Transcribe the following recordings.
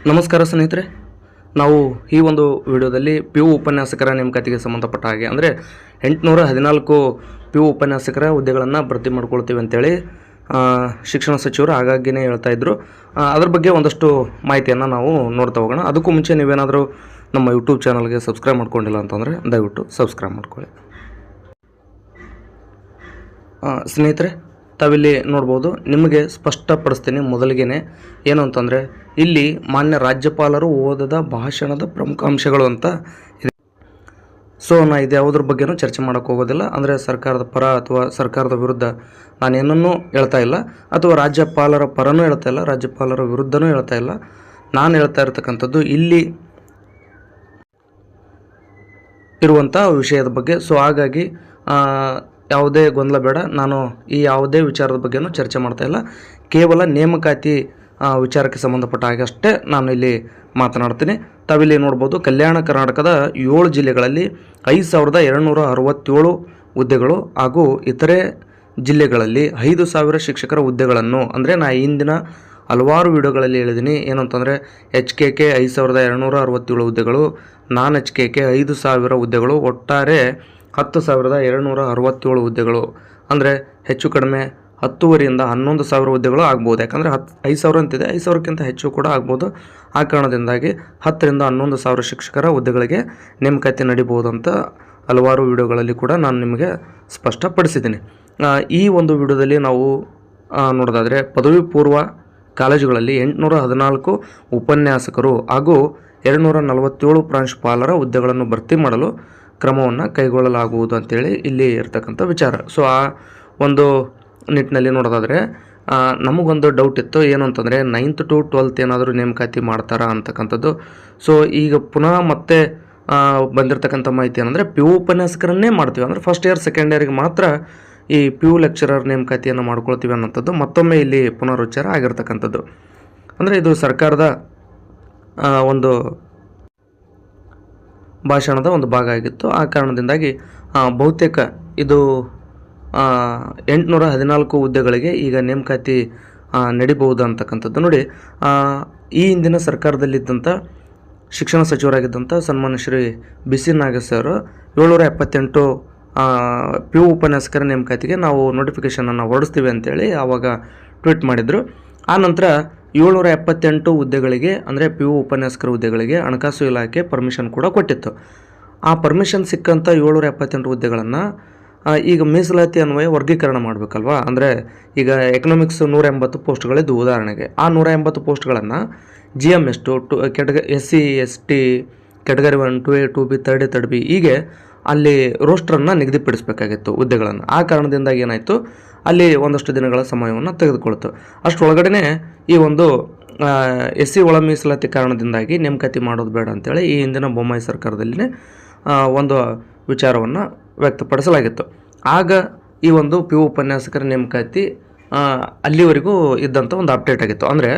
ನಮಸ್ಕಾರ ಸ್ನೇಹಿತರೆ, ನಾವು ಈ ಒಂದು ವಿಡಿಯೋದಲ್ಲಿ ಪಿ ಯು ಉಪನ್ಯಾಸಕರ ನೇಮಕಾತಿಗೆ ಸಂಬಂಧಪಟ್ಟ ಹಾಗೆ ಅಂದರೆ 814 ಪಿ ಯು ಉಪನ್ಯಾಸಕರ ಹುದ್ದೆಗಳನ್ನು ಭರ್ತಿ ಮಾಡ್ಕೊಳ್ತೀವಿ ಅಂತೇಳಿ ಶಿಕ್ಷಣ ಸಚಿವರು ಆಗಾಗ್ಯೇ ಹೇಳ್ತಾ ಇದ್ದರು. ಅದ್ರ ಬಗ್ಗೆ ಒಂದಷ್ಟು ಮಾಹಿತಿಯನ್ನು ನಾವು ನೋಡ್ತಾ ಹೋಗೋಣ. ಅದಕ್ಕೂ ಮುಂಚೆ ನೀವೇನಾದರೂ ನಮ್ಮ ಯೂಟ್ಯೂಬ್ ಚಾನಲ್ಗೆ ಸಬ್ಸ್ಕ್ರೈಬ್ ಮಾಡ್ಕೊಂಡಿಲ್ಲ ಅಂತಂದರೆ ದಯವಿಟ್ಟು ಸಬ್ಸ್ಕ್ರೈಬ್ ಮಾಡ್ಕೊಳ್ಳಿ. ಸ್ನೇಹಿತರೆ, ತಾವಿಲ್ಲಿ ನೋಡ್ಬೋದು, ನಿಮಗೆ ಸ್ಪಷ್ಟಪಡಿಸ್ತೀನಿ. ಮೊದಲಿಗೆ ಏನು ಅಂತಂದರೆ, ಇಲ್ಲಿ ಮಾನ್ಯ ರಾಜ್ಯಪಾಲರು ಓದದ ಭಾಷಣದ ಪ್ರಮುಖ ಅಂಶಗಳು ಅಂತ ಇದೆ. ಸೊ ನಾ ಇದು ಯಾವುದ್ರ ಬಗ್ಗೆನೂ ಚರ್ಚೆ ಮಾಡೋಕ್ಕೆ ಹೋಗೋದಿಲ್ಲ. ಅಂದರೆ ಸರ್ಕಾರದ ಪರ ಅಥವಾ ಸರ್ಕಾರದ ವಿರುದ್ಧ ನಾನೇನನ್ನೂ ಹೇಳ್ತಾ ಇಲ್ಲ, ಅಥವಾ ರಾಜ್ಯಪಾಲರ ಪರನೂ ಹೇಳ್ತಾ ಇಲ್ಲ, ರಾಜ್ಯಪಾಲರ ವಿರುದ್ಧನೂ ಹೇಳ್ತಾ ಇಲ್ಲ. ನಾನು ಹೇಳ್ತಾ ಇರ್ತಕ್ಕಂಥದ್ದು ಇಲ್ಲಿ ಇರುವಂಥ ವಿಷಯದ ಬಗ್ಗೆ. ಸೊ ಹಾಗಾಗಿ ಯಾವುದೇ ಗೊಂದಲ ಬೇಡ. ನಾನು ಈ ಯಾವುದೇ ವಿಚಾರದ ಬಗ್ಗೆನೂ ಚರ್ಚೆ ಮಾಡ್ತಾ ಇಲ್ಲ. ಕೇವಲ ನೇಮಕಾತಿ ವಿಚಾರಕ್ಕೆ ಸಂಬಂಧಪಟ್ಟ ಹಾಗೆ ಅಷ್ಟೇ ನಾನು ಇಲ್ಲಿ ಮಾತನಾಡ್ತೀನಿ. ತಾವಿಲ್ಲಿ ನೋಡ್ಬೋದು, ಕಲ್ಯಾಣ ಕರ್ನಾಟಕದ 7 ಜಿಲ್ಲೆಗಳಲ್ಲಿ 5267 ಹುದ್ದೆಗಳು ಹಾಗೂ ಇತರೆ ಜಿಲ್ಲೆಗಳಲ್ಲಿ 5000 ಶಿಕ್ಷಕರ ಹುದ್ದೆಗಳನ್ನು, ಅಂದರೆ ನಾ ಹಿಂದಿನ ಹಲವಾರು ವಿಡಿಯೋಗಳಲ್ಲಿ ಹೇಳಿದ್ದೀನಿ. ಏನಂತಂದರೆ HKK 5267 ಹುದ್ದೆಗಳು, ನಾನ್ HKK 5000 ಹುದ್ದೆಗಳು, ಒಟ್ಟಾರೆ 10,267 ಹುದ್ದೆಗಳು. ಅಂದರೆ ಹೆಚ್ಚು ಕಡಿಮೆ 10,000ರಿಂದ 11,000 ಹುದ್ದೆಗಳು ಆಗ್ಬೋದು. ಯಾಕಂದರೆ 5,000 ಅಂತಿದೆ, 5,000ಕ್ಕಿಂತ ಹೆಚ್ಚು ಕೂಡ ಆಗ್ಬೋದು. ಆ ಕಾರಣದಿಂದಾಗಿ 10,000ರಿಂದ 11,000 ಶಿಕ್ಷಕರ ಹುದ್ದೆಗಳಿಗೆ ನೇಮಕಾತಿ ನಡೀಬೋದು ಅಂತ ಹಲವಾರು ವಿಡಿಯೋಗಳಲ್ಲಿ ಕೂಡ ನಾನು ನಿಮಗೆ ಸ್ಪಷ್ಟಪಡಿಸಿದ್ದೀನಿ. ಈ ಒಂದು ವಿಡಿಯೋದಲ್ಲಿ ನಾವು ನೋಡೋದಾದರೆ, ಪದವಿ ಪೂರ್ವ ಕಾಲೇಜುಗಳಲ್ಲಿ 814 ಉಪನ್ಯಾಸಕರು ಹಾಗೂ 247 ಪ್ರಾಂಶುಪಾಲರ ಹುದ್ದೆಗಳನ್ನು ಭರ್ತಿ ಮಾಡಲು ಕ್ರಮವನ್ನು ಕೈಗೊಳ್ಳಲಾಗುವುದು ಅಂತೇಳಿ ಇಲ್ಲಿ ಇರ್ತಕ್ಕಂಥ ವಿಚಾರ. ಸೊ ಆ ಒಂದು ನಿಟ್ಟಿನಲ್ಲಿ ನೋಡೋದಾದರೆ, ನಮಗೊಂದು ಡೌಟ್ ಇತ್ತು. ಏನು ಅಂತಂದರೆ, 9th to 12th ಏನಾದರೂ ನೇಮಕಾತಿ ಮಾಡ್ತಾರಾ ಅಂತಕ್ಕಂಥದ್ದು. ಸೊ ಈಗ ಪುನಃ ಮತ್ತೆ ಬಂದಿರತಕ್ಕಂಥ ಮಾಹಿತಿ ಏನಂದರೆ, ಪಿ ಯು ಉಪನ್ಯಾಸಕರನ್ನೇ ಮಾಡ್ತೀವಿ, ಅಂದರೆ ಫಸ್ಟ್ ಇಯರ್ ಸೆಕೆಂಡ್ ಇಯರ್ಗೆ ಮಾತ್ರ ಈ ಪಿ ಯು ಲೆಕ್ಚರರ್ ನೇಮಕಾತಿಯನ್ನು ಮಾಡ್ಕೊಳ್ತೀವಿ ಅನ್ನೋಂಥದ್ದು ಮತ್ತೊಮ್ಮೆ ಇಲ್ಲಿ ಪುನರುಚ್ಚಾರ ಆಗಿರ್ತಕ್ಕಂಥದ್ದು. ಅಂದರೆ ಇದು ಸರ್ಕಾರದ ಒಂದು ಭಾಷಣದ ಒಂದು ಭಾಗ ಆಗಿತ್ತು. ಆ ಕಾರಣದಿಂದಾಗಿ ಬಹುತೇಕ ಇದು 814 ಹುದ್ದೆಗಳಿಗೆ ಈಗ ನೇಮಕಾತಿ ನಡಿಬಹುದು ಅಂತಕ್ಕಂಥದ್ದು. ನೋಡಿ, ಈ ಹಿಂದಿನ ಸರ್ಕಾರದಲ್ಲಿದ್ದಂಥ ಶಿಕ್ಷಣ ಸಚಿವರಾಗಿದ್ದಂಥ ಸನ್ಮಾನ್ಯ ಶ್ರೀ BC ನಾಗೇಶ್ ಅವರು 778 ಪಿ ಯು ಉಪನ್ಯಾಸಕರ ನೇಮಕಾತಿಗೆ ನಾವು ನೋಟಿಫಿಕೇಷನನ್ನು ಹೊರಡಿಸ್ತೀವಿ ಅಂತೇಳಿ ಆವಾಗ ಟ್ವೀಟ್ ಮಾಡಿದರು. ಆ ನಂತರ 778 ಹುದ್ದೆಗಳಿಗೆ, ಅಂದರೆ ಪಿ ಯು ಉಪನ್ಯಾಸಕರ ಹುದ್ದೆಗಳಿಗೆ ಹಣಕಾಸು ಇಲಾಖೆ ಪರ್ಮಿಷನ್ ಕೂಡ ಕೊಟ್ಟಿತ್ತು. ಆ ಪರ್ಮಿಷನ್ ಸಿಕ್ಕಂಥ 778 ಹುದ್ದೆಗಳನ್ನು ಈಗ ಮೀಸಲಾತಿ ಅನ್ವಯ ವರ್ಗೀಕರಣ ಮಾಡಬೇಕಲ್ವಾ. ಅಂದರೆ ಈಗ ಎಕನಾಮಿಕ್ಸ್ 180 ಪೋಸ್ಟ್ಗಳಿದ್ದು ಉದಾಹರಣೆಗೆ, ಆ 180 ಪೋಸ್ಟ್ಗಳನ್ನು GMS SC ST category 1 2A 2B 3A 3B ಹೀಗೆ ಅಲ್ಲಿ ರೋಸ್ಟ್ರನ್ನು ನಿಗದಿಪಡಿಸಬೇಕಾಗಿತ್ತು ಹುದ್ದೆಗಳನ್ನು. ಆ ಕಾರಣದಿಂದಾಗಿ ಏನಾಯಿತು, ಅಲ್ಲಿ ಒಂದಷ್ಟು ದಿನಗಳ ಸಮಯವನ್ನು ತೆಗೆದುಕೊಳ್ತು. ಅಷ್ಟರೊಳಗಡೆ ಈ ಒಂದು SC ಒಳ ಮೀಸಲಾತಿ ಕಾರಣದಿಂದಾಗಿ ನೇಮಕಾತಿ ಮಾಡೋದು ಬೇಡ ಅಂತೇಳಿ ಈ ಹಿಂದಿನ ಬೊಮ್ಮಾಯಿ ಸರ್ಕಾರದಲ್ಲಿನೇ ಒಂದು ವಿಚಾರವನ್ನು ವ್ಯಕ್ತಪಡಿಸಲಾಗಿತ್ತು. ಆಗ ಈ ಒಂದು ಪಿ ಯು ಉಪನ್ಯಾಸಕರ ನೇಮಕಾತಿ ಅಲ್ಲಿವರೆಗೂ ಇದ್ದಂಥ ಒಂದು ಅಪ್ಡೇಟ್ ಆಗಿತ್ತು. ಅಂದರೆ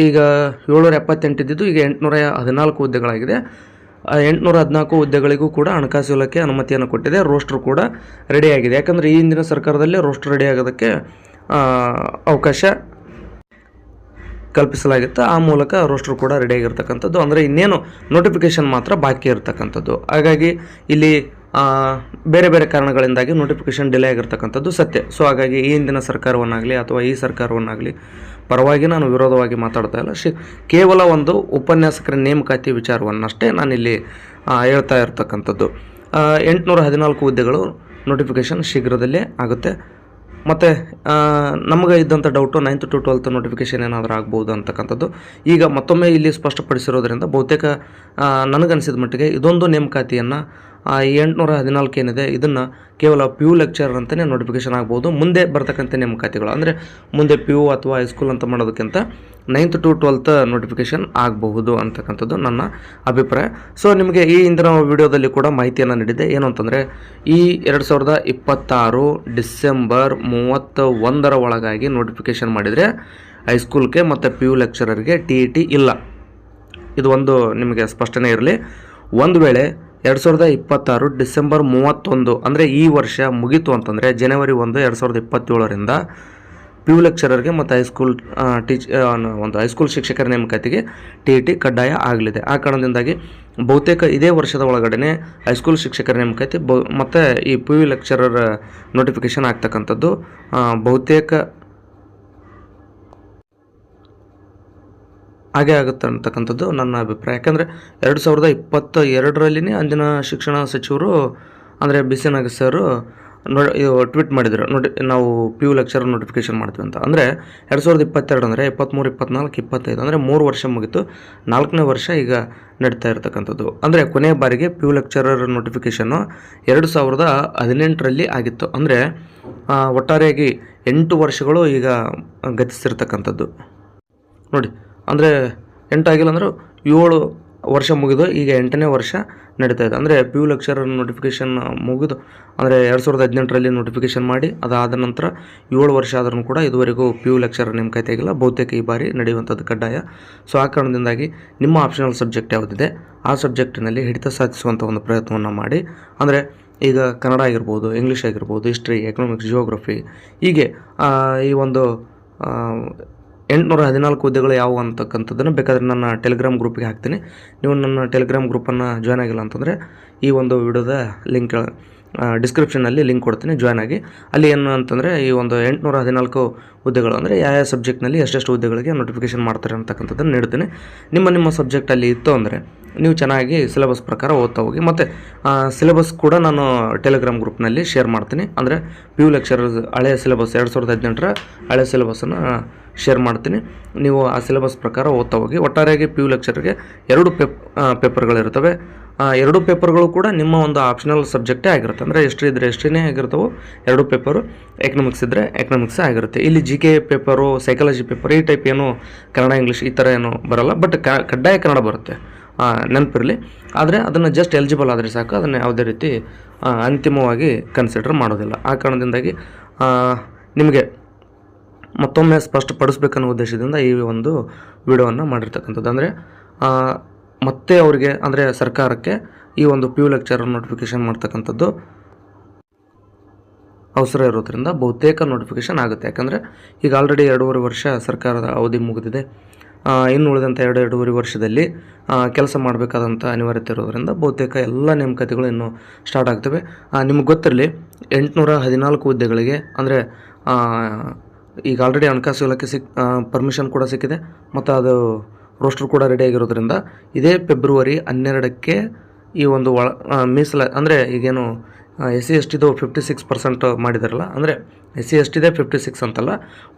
ಈಗ 778 ಇದ್ದಿದ್ದು ಈಗ 814 ಹುದ್ದೆಗಳಾಗಿದೆ. 814 ಹುದ್ದೆಗಳಿಗೂ ಕೂಡ ಹಣಕಾಸು ಇಲಾಖೆ ಅನುಮತಿಯನ್ನು ಕೊಟ್ಟಿದೆ. ರೋಸ್ಟರ್ ಕೂಡ ರೆಡಿಯಾಗಿದೆ. ಯಾಕಂದರೆ ಈ ಹಿಂದಿನ ಸರ್ಕಾರದಲ್ಲೇ ರೋಸ್ಟರ್ ರೆಡಿ ಆಗೋದಕ್ಕೆ ಅವಕಾಶ ಕಲ್ಪಿಸಲಾಗಿತ್ತು. ಆ ಮೂಲಕ ರೋಸ್ಟರ್ ಕೂಡ ರೆಡಿಯಾಗಿರ್ತಕ್ಕಂಥದ್ದು. ಅಂದರೆ ಇನ್ನೇನು ನೋಟಿಫಿಕೇಷನ್ ಮಾತ್ರ ಬಾಕಿ ಇರತಕ್ಕಂಥದ್ದು. ಹಾಗಾಗಿ ಇಲ್ಲಿ ಬೇರೆ ಬೇರೆ ಕಾರಣಗಳಿಂದಾಗಿ ನೋಟಿಫಿಕೇಷನ್ ಡಿಲೇ ಆಗಿರ್ತಕ್ಕಂಥದ್ದು ಸತ್ಯ. ಸೊ ಹಾಗಾಗಿ ಈ ಹಿಂದಿನ ಸರ್ಕಾರವನ್ನಾಗಲಿ ಅಥವಾ ಈ ಸರ್ಕಾರವನ್ನಾಗಲಿ ಪರವಾಗಿ ನಾನು ವಿರೋಧವಾಗಿ ಮಾತಾಡ್ತಾ ಇಲ್ಲ. ಕೇವಲ ಒಂದು ಉಪನ್ಯಾಸಕರ ನೇಮಕಾತಿ ವಿಚಾರವನ್ನಷ್ಟೇ ನಾನಿಲ್ಲಿ ಹೇಳ್ತಾ ಇರ್ತಕ್ಕಂಥದ್ದು. 814 ಹುದ್ದೆಗಳು ನೋಟಿಫಿಕೇಷನ್ ಶೀಘ್ರದಲ್ಲೇ ಆಗುತ್ತೆ. ಮತ್ತು ನಮಗೆ ಇದ್ದಂಥ doubt 9th to 12th notification ಏನಾದರೂ ಆಗ್ಬೋದು ಅಂತಕ್ಕಂಥದ್ದು ಈಗ ಮತ್ತೊಮ್ಮೆ ಇಲ್ಲಿ ಸ್ಪಷ್ಟಪಡಿಸಿರೋದ್ರಿಂದ ಬಹುತೇಕ ನನಗನ್ಸಿದ ಮಟ್ಟಿಗೆ ಇದೊಂದು ನೇಮಕಾತಿಯನ್ನು 814 ಏನಿದೆ ಇದನ್ನು ಕೇವಲ ಪಿ ಯು ಲೆಕ್ಚರರ್ ಅಂತಲೇ ನೋಟಿಫಿಕೇಷನ್ ಆಗ್ಬೋದು. ಮುಂದೆ ಬರ್ತಕ್ಕಂಥ ನೇಮಕಾತಿಗಳು, ಅಂದರೆ ಮುಂದೆ ಪಿ ಯು ಅಥವಾ ಹೈಸ್ಕೂಲ್ ಅಂತ ಮಾಡೋದಕ್ಕಿಂತ 9th to 12th ನೋಟಿಫಿಕೇಷನ್ ಆಗಬಹುದು ಅಂತಕ್ಕಂಥದ್ದು ನನ್ನ ಅಭಿಪ್ರಾಯ. ಸೊ ನಿಮಗೆ ಈ ಹಿಂದಿನ ವಿಡಿಯೋದಲ್ಲಿ ಕೂಡ ಮಾಹಿತಿಯನ್ನು ನೀಡಿದೆ. ಏನು ಅಂತಂದರೆ, ಈ 2026 ಡಿಸೆಂಬರ್ 31ರ ಒಳಗಾಗಿ ನೋಟಿಫಿಕೇಷನ್ ಮಾಡಿದರೆ ಹೈಸ್ಕೂಲ್ಗೆ ಮತ್ತು ಪಿ ಯು ಲೆಕ್ಚರರ್ಗೆ TET ಇಲ್ಲ. ಇದು ಒಂದು ನಿಮಗೆ ಸ್ಪಷ್ಟನೆ ಇರಲಿ. ಒಂದು ವೇಳೆ 2026 ಡಿಸೆಂಬರ್ 31 ಅಂದರೆ ಈ ವರ್ಷ ಮುಗೀತು ಅಂತಂದರೆ ಜನವರಿ 1, 2027ರಿಂದ ಪಿ ಯು ಲೆಕ್ಚರರ್ಗೆ ಮತ್ತು ಹೈಸ್ಕೂಲ್ ಒಂದು ಹೈಸ್ಕೂಲ್ ಶಿಕ್ಷಕರ ನೇಮಕಾತಿಗೆ TET ಕಡ್ಡಾಯ ಆಗಲಿದೆ. ಆ ಕಾರಣದಿಂದಾಗಿ ಬಹುತೇಕ ಇದೇ ವರ್ಷದ ಒಳಗಡೆ ಹೈಸ್ಕೂಲ್ ಶಿಕ್ಷಕರ ನೇಮಕಾತಿ ಮತ್ತು ಈ ಪಿ ಯು ಲೆಕ್ಚರರ್ ನೋಟಿಫಿಕೇಷನ್ ಆಗ್ತಕ್ಕಂಥದ್ದು ಬಹುತೇಕ ಹಾಗೆ ಆಗುತ್ತೆ ಅಂತಕ್ಕಂಥದ್ದು ನನ್ನ ಅಭಿಪ್ರಾಯ. ಯಾಕಂದರೆ 2022 ಅಂದಿನ ಶಿಕ್ಷಣ ಸಚಿವರು ಅಂದರೆ BC ನಾಗೇಶ್ ಸರ್ ಟ್ವೀಟ್ ಮಾಡಿದರು, ನಾವು ಪಿ ಯು ಲೆಕ್ಚರರ್ ನೋಟಿಫಿಕೇಷನ್ ಮಾಡ್ತೀವಿ ಅಂತ. ಅಂದರೆ 2022 ಅಂದರೆ 23, 24, 25 ಅಂದರೆ 3 ವರ್ಷ ಮುಗಿತು. 4ನೇ ವರ್ಷ ಈಗ ನಡೀತಾ ಇರತಕ್ಕಂಥದ್ದು. ಅಂದರೆ ಕೊನೆಯ ಬಾರಿಗೆ ಪಿ ಯು ಲೆಕ್ಚರರ್ ನೋಟಿಫಿಕೇಷನ್ನು 2018 ಆಗಿತ್ತು. ಅಂದರೆ ಒಟ್ಟಾರೆಯಾಗಿ 8 ವರ್ಷಗಳು ಈಗ ಗತಿಸಿರ್ತಕ್ಕಂಥದ್ದು ನೋಡಿ. ಅಂದರೆ 8 ಆಗಿಲ್ಲ ಅಂದರೂ 7 ವರ್ಷ ಮುಗಿದು ಈಗ 8ನೇ ವರ್ಷ ನಡೀತಾ ಇದೆ. ಅಂದರೆ ಪಿ ಯು ಲೆಕ್ಚರರ್ ನೋಟಿಫಿಕೇಷನ್ ಮುಗಿದು ಅಂದರೆ 2018 ನೋಟಿಫಿಕೇಷನ್ ಮಾಡಿ ಅದಾದ ನಂತರ 7 ವರ್ಷ ಆದ್ರೂ ಕೂಡ ಇದುವರೆಗೂ ಪಿ ಯು ಲೆಕ್ಚರರ್ ನೇಮಕಾತಿ ಆಗಿಲ್ಲ. ಬಹುತೇಕ ಈ ಬಾರಿ ನಡೆಯುವಂಥದ್ದು ಕಡ್ಡಾಯ. ಸೊ ಆ ಕಾರಣದಿಂದಾಗಿ ನಿಮ್ಮ ಆಪ್ಷನಲ್ ಸಬ್ಜೆಕ್ಟ್ ಯಾವುದಿದೆ ಆ ಸಬ್ಜೆಕ್ಟಿನಲ್ಲಿ ಹಿಡಿತ ಸಾಧಿಸುವಂಥ ಒಂದು ಪ್ರಯತ್ನವನ್ನು ಮಾಡಿ. ಅಂದರೆ ಈಗ ಕನ್ನಡ ಆಗಿರ್ಬೋದು, ಇಂಗ್ಲೀಷ್ ಆಗಿರ್ಬೋದು, ಹಿಸ್ಟ್ರಿ, ಎಕನಾಮಿಕ್ಸ್, ಜಿಯೋಗ್ರಫಿ, ಹೀಗೆ ಈ ಒಂದು 814 ಹುದ್ದೆಗಳು ಯಾವುವು ಅಂತಕ್ಕಂಥದ್ದನ್ನು ಬೇಕಾದರೆ ನನ್ನ ಟೆಲಿಗ್ರಾಮ್ ಗ್ರೂಪಿಗೆ ಹಾಕ್ತೀನಿ. ನೀವು ನನ್ನ ಟೆಲಿಗ್ರಾಮ್ ಗ್ರೂಪನ್ನು ಜಾಯ್ನ್ ಆಗಿಲ್ಲ ಅಂತಂದರೆ ಈ ಒಂದು ವಿಡಿಯೋದ ಲಿಂಕ್ ಡಿಸ್ಕ್ರಿಪ್ಷನಲ್ಲಿ ಲಿಂಕ್ ಕೊಡ್ತೀನಿ, ಜಾಯ್ನ್ ಆಗಿ. ಅಲ್ಲಿ ಏನು ಅಂತಂದರೆ ಈ ಒಂದು 814 ಹುದ್ದೆಗಳು ಅಂದರೆ ಯಾವ ಸಬ್ಜೆಕ್ಟ್ನಲ್ಲಿ ಎಷ್ಟೆಷ್ಟು ಹುದ್ದೆಗಳಿಗೆ ನೋಟಿಫಿಕೇಷನ್ ಮಾಡ್ತಾರೆ ಅಂತಕ್ಕಂಥದ್ದನ್ನು ನೀಡ್ತೀನಿ. ನಿಮ್ಮ ಸಬ್ಜೆಕ್ಟಲ್ಲಿ ಇತ್ತು ಅಂದರೆ ನೀವು ಚೆನ್ನಾಗಿ ಸಿಲೆಬಸ್ ಪ್ರಕಾರ ಓದ್ತಾ ಹೋಗಿ. ಮತ್ತು ಸಿಲೆಬಸ್ ಕೂಡ ನಾನು ಟೆಲಿಗ್ರಾಮ್ ಗ್ರೂಪ್ನಲ್ಲಿ ಶೇರ್ ಮಾಡ್ತೀನಿ. ಅಂದರೆ ಪಿ ಯು ಲೆಕ್ಚರರ್ಸ್ ಹಳೆಯ ಸಿಲೆಬಸ್ 2018 ಹಳೆಯ ಸಿಲೆಬಸ್ಸನ್ನು ಶೇರ್ ಮಾಡ್ತೀನಿ. ನೀವು ಆ ಸಿಲೆಬಸ್ ಪ್ರಕಾರ ಓದ್ತಾ ಹೋಗಿ. ಒಟ್ಟಾರೆಯಾಗಿ ಪಿ ಯು ಲೆಕ್ಚರ್ಗೆ 2 ಪೇಪರ್ಗಳಿರ್ತವೆ. 2 ಪೇಪರ್ಗಳು ಕೂಡ ನಿಮ್ಮ ಒಂದು ಆಪ್ಷನಲ್ ಸಬ್ಜೆಕ್ಟೇ ಆಗಿರುತ್ತೆ. ಅಂದರೆ ಹಿಸ್ಟ್ರಿ ಇದ್ದರೆ ಹಿಸ್ಟ್ರಿನೇ ಆಗಿರ್ತವೆ 2 ಪೇಪರು, ಎಕನಾಮಿಕ್ಸ್ ಇದ್ದರೆ ಎಕನಾಮಿಕ್ಸೇ ಆಗಿರುತ್ತೆ. ಇಲ್ಲಿ GK ಪೇಪರು, ಸೈಕಾಲಜಿ ಪೇಪರ್ ಈ ಟೈಪ್ ಏನು ಕನ್ನಡ ಇಂಗ್ಲೀಷ್ ಈ ಥರ ಏನು ಬರೋಲ್ಲ. ಬಟ್ ಕಡ್ಡಾಯ ಕನ್ನಡ ಬರುತ್ತೆ, ನೆನಪಿರಲಿ. ಆದರೆ ಅದನ್ನು ಜಸ್ಟ್ ಎಲಿಜಿಬಲ್ ಆದರೆ ಸಾಕು, ಅದನ್ನು ಯಾವುದೇ ರೀತಿ ಅಂತಿಮವಾಗಿ ಕನ್ಸಿಡರ್ ಮಾಡೋದಿಲ್ಲ. ಆ ಕಾರಣದಿಂದಾಗಿ ನಿಮಗೆ ಮತ್ತೊಮ್ಮೆ ಸ್ಪಷ್ಟಪಡಿಸ್ಬೇಕನ್ನೋ ಉದ್ದೇಶದಿಂದ ಈ ಒಂದು ವಿಡಿಯೋವನ್ನು ಮಾಡಿರ್ತಕ್ಕಂಥದ್ದು. ಅಂದರೆ ಮತ್ತೆ ಅವರಿಗೆ ಅಂದರೆ ಸರ್ಕಾರಕ್ಕೆ ಈ ಒಂದು ಪಿ ಯು ಲೆಕ್ಚರರ್ ನೋಟಿಫಿಕೇಷನ್ ಮಾಡ್ತಕ್ಕಂಥದ್ದು ಅವಸರ ಇರೋದ್ರಿಂದ ಬಹುತೇಕ ನೋಟಿಫಿಕೇಷನ್ ಆಗುತ್ತೆ. ಯಾಕಂದರೆ ಈಗ ಆಲ್ರೆಡಿ 2.5 ವರ್ಷ ಸರ್ಕಾರದ ಅವಧಿ ಮುಗಿದಿದೆ. ಇನ್ನು ಉಳಿದಂಥ 2.5 ವರ್ಷದಲ್ಲಿ ಕೆಲಸ ಮಾಡಬೇಕಾದಂಥ ಅನಿವಾರ್ಯತೆ ಇರೋದರಿಂದ ಬಹುತೇಕ ಎಲ್ಲ ನೇಮಕಾತಿಗಳು ಇನ್ನೂ ಸ್ಟಾರ್ಟ್ ಆಗ್ತವೆ. ನಿಮ್ಗೆ ಗೊತ್ತಿರಲಿ, 814 ಹುದ್ದೆಗಳಿಗೆ ಅಂದರೆ ಈಗ ಆಲ್ರೆಡಿ ಹಣಕಾಸು ಇಲಾಖೆ ಪರ್ಮಿಷನ್ ಕೂಡ ಸಿಕ್ಕಿದೆ ಮತ್ತು ಅದು ರೋಸ್ಟರ್ ಕೂಡ ರೆಡಿ ಆಗಿರೋದ್ರಿಂದ ಇದೇ ಫೆಬ್ರವರಿ 12ಕ್ಕೆ ಈ ಒಂದು ಅಂದರೆ ಈಗೇನು SC STದು 56% ಮಾಡಿದಾರಲ್ಲ, ಅಂದರೆ SC STದೇ 56 ಅಂತಲ್ಲ,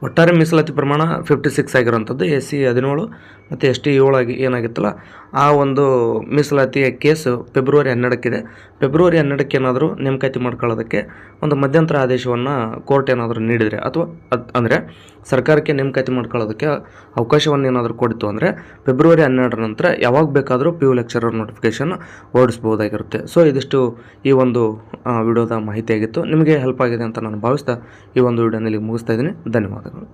ಒಟ್ಟಾರೆ ಮೀಸಲಾತಿ ಪ್ರಮಾಣ 56 ಆಗಿರೋಂಥದ್ದು. SC 17 ಮತ್ತು ST 7 ಏನಾಗಿತ್ತಲ್ಲ ಆ ಒಂದು ಮೀಸಲಾತಿಯ ಕೇಸು ಫೆಬ್ರವರಿ 12ಕ್ಕಿದೆ. ಫೆಬ್ರವರಿ 12ಕ್ಕೆ ಏನಾದರೂ ನೇಮಕಾತಿ ಮಾಡ್ಕೊಳ್ಳೋದಕ್ಕೆ ಒಂದು ಮಧ್ಯಂತರ ಆದೇಶವನ್ನು ಕೋರ್ಟ್ ಏನಾದರೂ ನೀಡಿದರೆ ಅಥವಾ ಅಂದರೆ ಸರ್ಕಾರಕ್ಕೆ ನೇಮಕಾತಿ ಮಾಡ್ಕೊಳ್ಳೋದಕ್ಕೆ ಅವಕಾಶವನ್ನು ಏನಾದರೂ ಕೊಡ್ತು ಅಂದರೆ ಫೆಬ್ರವರಿ 12 ನಂತರ ಯಾವಾಗ ಬೇಕಾದರೂ ಪಿ ಯು ಲೆಕ್ಚರರ್ ನೋಟಿಫಿಕೇಷನ್ ಹೊರಡಿಸ್ಬೋದಾಗಿರುತ್ತೆ. ಸೊ ಇದಿಷ್ಟು ಈ ಒಂದು ವಿಡಿಯೋದ ಮಾಹಿತಿಯಾಗಿತ್ತು. ನಿಮಗೆ ಹೆಲ್ಪ್ ಆಗಿದೆ ಅಂತ ನಾನು ಭಾವಿಸ್ತಾ ಈ ಒಂದು ವಿಡಿಯೋನಲ್ಲಿ ಮುಗಿಸ್ತಾ ಇದ್ದೀನಿ. ಧನ್ಯವಾದಗಳು.